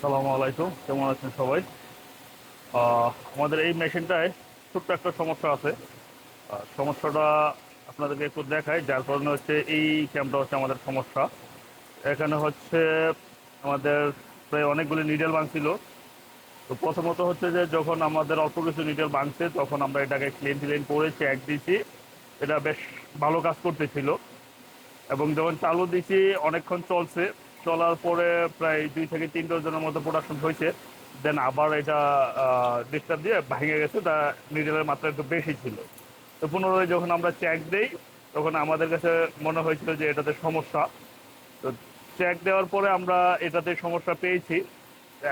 সালামু আলাইকুম, কেমন আছেন সবাই? আমাদের এই মেশিনটায় ছোট্ট একটা সমস্যা আছে। সমস্যাটা আপনাদেরকে একটু দেখাই, যার কারণে হচ্ছে এই ক্যাম্পটা হচ্ছে আমাদের সমস্যা। এখানে হচ্ছে আমাদের প্রায় অনেকগুলি নিডেল ভাঙছিল। তো প্রথমত হচ্ছে যে যখন আমাদের অল্প কিছু নিডেল ভাঙছে তখন আমরা এটাকে ক্লিন টিলেন করে চেক দিছি। এটা বেশ ভালো কাজ করতেছিল এবং যখন চালু দিছি অনেকক্ষণ চলছে। চলার পরে প্রায় 2 থেকে 3 ডজনের মতো প্রোডাকশন হয়েছে। দেন আবার এটা ডিস্টার্ব দিয়ে ভেঙে গেছে, তা নিডেলের মাত্রা একটু বেশি ছিল। তো পুনরায় যখন আমরা চেক দেই তখন আমাদের কাছে মনে হয়েছিল যে এটাতে সমস্যা। তো চেক দেওয়ার পরে আমরা এটাতে সমস্যা পেয়েছি।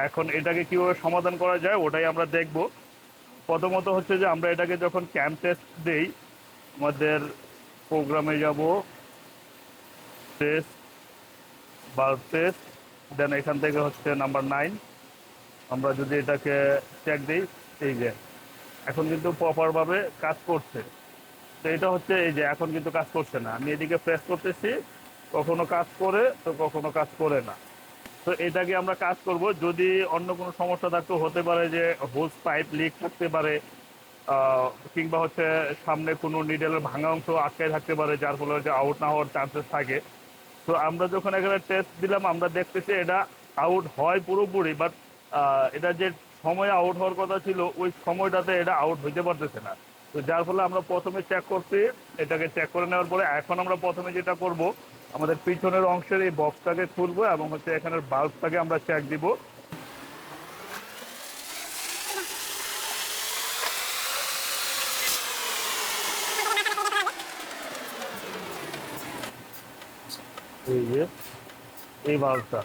এখন এটাকে কিভাবে সমাধান করা যায় ওটাই আমরা দেখব। প্রথমত হচ্ছে যে আমরা এটাকে যখন ক্যাম্প টেস্ট দেই, আমাদের প্রোগ্রামে যাব, টেস্ট, বাল্ব টেস্ট, দেন এখান থেকে হচ্ছে নাম্বার 9। আমরা যদি এটাকে চেক দিই, এই যে এখন কিন্তু প্রপারভাবে কাজ করছে। তো এটা হচ্ছে এই যে এখন কিন্তু কাজ করছে না, আমি এদিকে প্রেস করতেছি, কখনো কাজ করে তো কখনো কাজ করে না। তো এটাকে আমরা কাজ করব। যদি অন্য কোনো সমস্যা থাকতো, হতে পারে যে হোস পাইপ লিক থাকতে পারে, কিংবা হচ্ছে সামনে কোনো নিডেলের ভাঙা অংশ আটকায় থাকতে পারে, যার ফলে হচ্ছে আউট না হওয়ার চান্সেস থাকে। তো আমরা যখন এখানে টেস্ট দিলাম আমরা দেখতেছি এটা আউট হয় পুরোপুরি, বাট এটা যে সময় আউট হওয়ার কথা ছিল ওই সময়টাতে এটা আউট হইতে পারতেছে না। তো যার ফলে আমরা প্রথমে চেক করছি, এটাকে চেক করে নেওয়ার পরে এখন আমরা প্রথমে যেটা করব, আমাদের পিছনের অংশের এই বক্সটাকে খুলবো এবং হচ্ছে এখানের বাল্বটাকে আমরা চেক দিব। এই যে এই বাল্বটা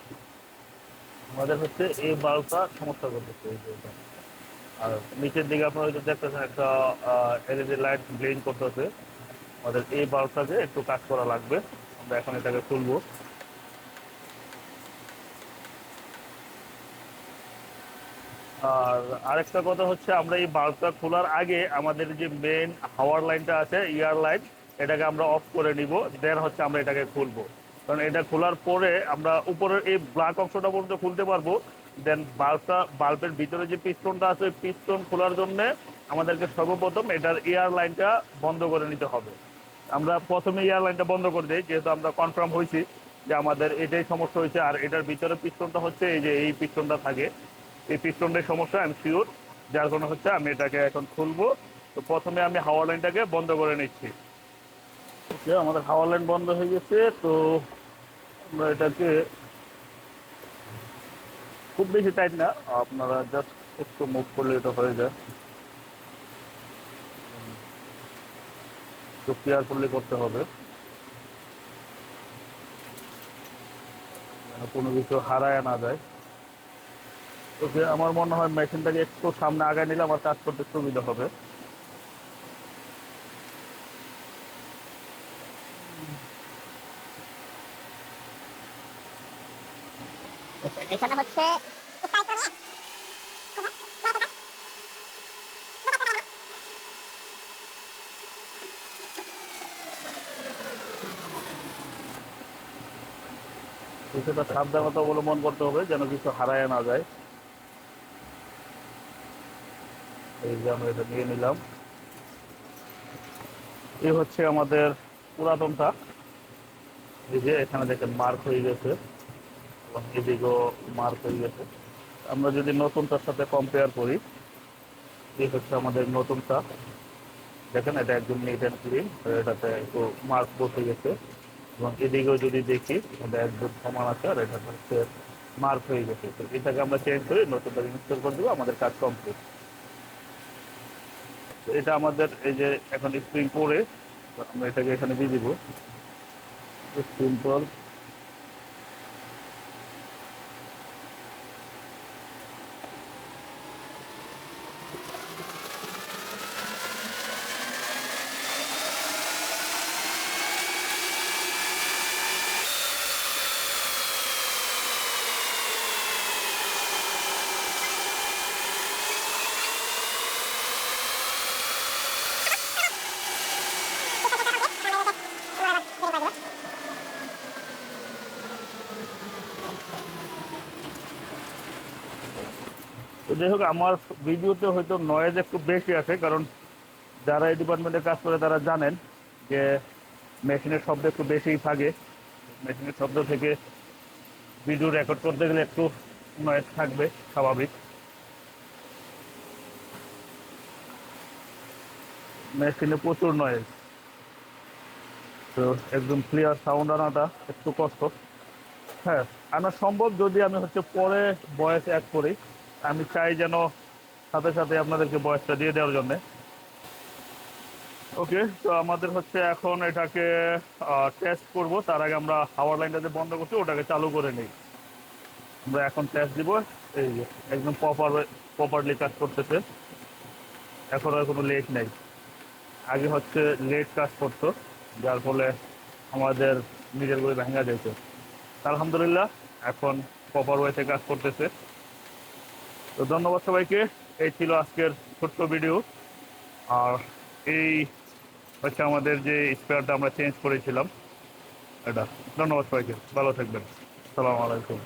আমাদের হচ্ছে এই বাল্বটা সমস্যা করতেছে, এই যে এটা। আর নিচের দিকে আপনারা হয়তো দেখতেছেন একটা এলইডি লাইট ব্লিঙ্ক করতেছে। আমাদের এই বাল্বটাকে একটু কাজ করা লাগবে। আমরা এখন এটাকে খুলবো। আর আরেকটা কথা হচ্ছে, আমরা এই বাল্বটা খোলার আগে আমাদের যে মেন হাওয়ার লাইনটা আছে, ইয়ার লাইন, এটাকে আমরা অফ করে নিব। দেন হচ্ছে আমরা এটাকে খুলবো। কারণ এটা খোলার পরে আমরা উপরের এই ব্ল্যাক অংশটা পর্যন্ত খুলতে পারবো। দেন বাল্বের ভিতরে যে পিস্টনটা আছে, পিস্টন খোলার জন্য আমাদেরকে সর্বপ্রথম এটার এয়ার লাইনটা বন্ধ করে নিতে হবে। আমরা প্রথমে এয়ার লাইনটা বন্ধ করে দিই, যেহেতু আমরা কনফার্ম হয়েছি যে আমাদের এটাই সমস্যা হয়েছে। আর এটার ভিতরে পিস্টনটা হচ্ছে এই যে এই পিস্টনটা থাকে, এই পিস্টনের সমস্যা আমি শিওর। যার কারণে হচ্ছে আমি এটাকে এখন খুলবো। তো প্রথমে আমি হাওয়ার লাইনটাকে বন্ধ করে নিচ্ছি। ওকে, আমাদের হাওয়ার লাইন বন্ধ হয়ে গেছে। তো আমরা এটাকে খুব বেশি টাইট না, আপনারা জাস্ট একটু মুভ করলে এটা হয়ে যায়। একটু কেয়ারফুলি করতে হবে যেন কোনো কিছু হারায় না যায়। ওকে, আমার মনে হয় মেশিনটাকে একটু সামনে আগায় নিলে আমার কাজ করতে সুবিধা হবে। বিষয়টা হচ্ছে কিছুটা সাবধানতা অবলম্বন করতে হবে যেন কিছু হারায় না যায়। এই যে আমরা এটা নিয়ে নিলাম। এই হচ্ছে আমাদের পুরাতনটা। এই যে এখানে দেখেন মার্ক হয়ে গেছে এবং এদিকেও মার্ক হয়ে গেছে। আমরা যদি নতুনটার সাথে কম্পেয়ার করি, এই হচ্ছে আমাদের নতুনটা। দেখেন এটা একদম নিট অ্যান্ড ক্লিন, এটাতে একটু মার্ক বসে গেছে। এবং এদিকেও যদি দেখি এটা একদম সমান আছে, আর এটা হচ্ছে মার্ক হয়ে গেছে। তো এটাকে আমরা চেঞ্জ করে নতুনটা ইনস্টল করে দেবো, আমাদের কাজ কমপ্লিট। তো এটা আমাদের এই যে এখন স্প্রিং করে আমরা এটাকে এখানে দিয়ে দিব। সিম্পল। তো যাই হোক, আমার ভিডিওতে হয়তো নয়েজ একটু বেশি আছে, কারণ যারা এই ডিপার্টমেন্টে কাজ করে তারা জানেন যে মেশিনের শব্দ একটু বেশিই থাকে। মেশিনের শব্দ থেকে ভিডিও রেকর্ড করতে গেলে একটু নয়েজ থাকবে, স্বাভাবিক। মেশিনে প্রচুর নয়েজ, তো একদম ক্লিয়ার সাউন্ড আনাটা একটু কষ্ট। হ্যাঁ, আনা সম্ভব যদি আমি পরে ভয়েস অ্যাড করি। আমি চাই যেন সাথে সাথে আপনাদেরকে ভয়েসটা দিয়ে দেওয়ার জন্য। ওকে, তো আমাদের এখন এটাকে টেস্ট করব। তার আগে আমরা হাওয়ার লাইনটা যে বন্ধ করছি ওটাকে চালু করে নিই। আমরা এখন টেস্ট দিব। এই যে একদম প্রপারলি কাজ করতেছে। এখন আর কোনো লেট নেই। আগে লেট কাজ করতো, যার ফলে আমাদের নিজের করে ভেঙে যেত। আলহামদুলিল্লাহ এখন প্রপার ওয়েতে কাজ করতেছে। তো ধন্যবাদ সবাইকে। এই ছিল আজকের ছোট্ট ভিডিও। আর এই আমাদের যে স্পেয়ারটা আমরা চেঞ্জ করেছিলাম এটা। ধন্যবাদ সবাইকে, ভালো থাকবেন। আসসালামু আলাইকুম।